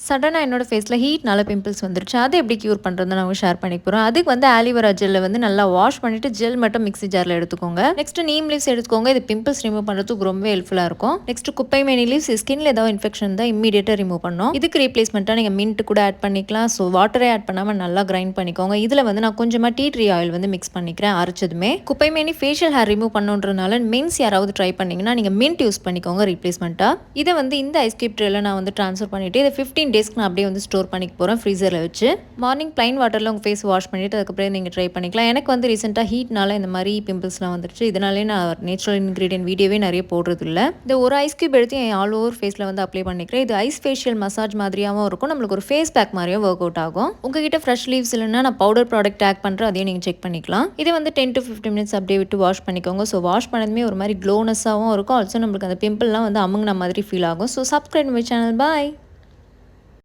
சடனாக என்னோட ஃபேஸில் ஹீட்னால பிம்பிள்ஸ் வந்துருச்சு. அதை எப்படி க்யூர் பண்ணுறதுன்னு நான் ஷேர் பண்ணிக்க போகிறேன். அதுக்கு வந்து ஆலிவேரா ஜெல்லை வந்து நல்லா வாஷ் பண்ணிவிட்டு ஜெல் மட்டும் மிக்ஸி ஜாரில் எடுத்துக்கோங்க. நெக்ஸ்ட் நீம் லீவ்ஸ் எடுத்துக்கோங்க. இது பிம்பிள்ஸ் ரிமூவ் பண்ணுறதுக்கு ரொம்ப ஹெல்ப்ஃபுல்லாக இருக்கும். நெக்ஸ்ட் குப்பை மேனி லீவ்ஸ் ஸ்கின்ல ஏதாவது இன்ஃபெக்ஷன் தான் இம்மீடியட்டாக ரிமூவ் பண்ணும். இதுக்கு ரீப்ளேஸ்மெண்ட்டாக நீங்கள் மின்ட் கூட ஆட் பண்ணிக்கலாம். ஸோ வாட்டரே ஆட் பண்ணாமல் நல்லா கிரைண்ட் பண்ணிக்கோங்க. இதில் வந்து நான் கொஞ்சமாக டீ ட்ரீ ஆயில் வந்து மிக்ஸ் பண்ணிக்கிறேன் அரைச்சதுமே. குப்பை மேனி ஃபேஷியல் ஹேர் ரிமூவ் பண்ணுன்றதுனால மென்ஸ் யாராவது ட்ரை பண்ணிங்கன்னா நீங்கள் மின்ட் யூஸ் பண்ணிக்கோங்க ரீப்ளேஸ்மெண்ட்டாக. இதை வந்து இந்த ஐஸ் கியூப் ட்ரேல நான் வந்து ட்ரான்ஸ்ஃபர் பண்ணிவிட்டு இதை 15 டேஸ்க்கு நான் அப்படியே வந்து ஸ்டோர் பண்ணிக்க போகிறேன் ஃப்ரீசரில் வச்சு. மார்னிங் ப்ளைன் வாட்டரில் உங்கள் ஃபேஸ் வாஷ் பண்ணிவிட்டு அதுக்கப்புறம் நீங்கள் ட்ரை பண்ணிக்கலாம். எனக்கு வந்து ரீசெண்டாக ஹீட்னால இந்த மாதிரி பிம்பிள்ஸ்லாம் வந்துருச்சு. இதனாலே நான் நேச்சுரல் இன்க்ரீடியன்ட் வீடியோவே நிறைய போடுறது இல்லை. இந்த ஒரு ஐஸ் கியூப் எடுத்து என் ஆல் ஓவர் ஃபேஸில் வந்து அப்ளை பண்ணிக்கிறேன். இது ஐஸ் ஃபேஷியல் மசாஜ் மாதிரியாகவும் இருக்கும், நம்மளுக்கு ஒரு ஃபேஸ் பேக் மாதிரியும் ஒர்க் அவுட் ஆகும். உங்ககிட்ட ஃப்ரெஷ் லீவ்ஸ் இல்லைன்னா நான் பவுடர் ப்ராடக்ட் ஆட் பண்ணுறேன், அதையும் நீங்கள் செக் பண்ணிக்கலாம். இதை வந்து 10 to 15 மினிட்ஸ் அப்படியே விட்டு வாஷ் பண்ணிக்கோங்க. ஸோ வாஷ் பண்ணதுமே ஒரு மாதிரி க்ளோனஸாகவும் இருக்கும். ஆல்சோ நம்மளுக்கு அந்த பிம்பிள்லாம் வந்து அமுங்கின மாதிரி ஃபீல் ஆகும். So subscribe my channel. Bye.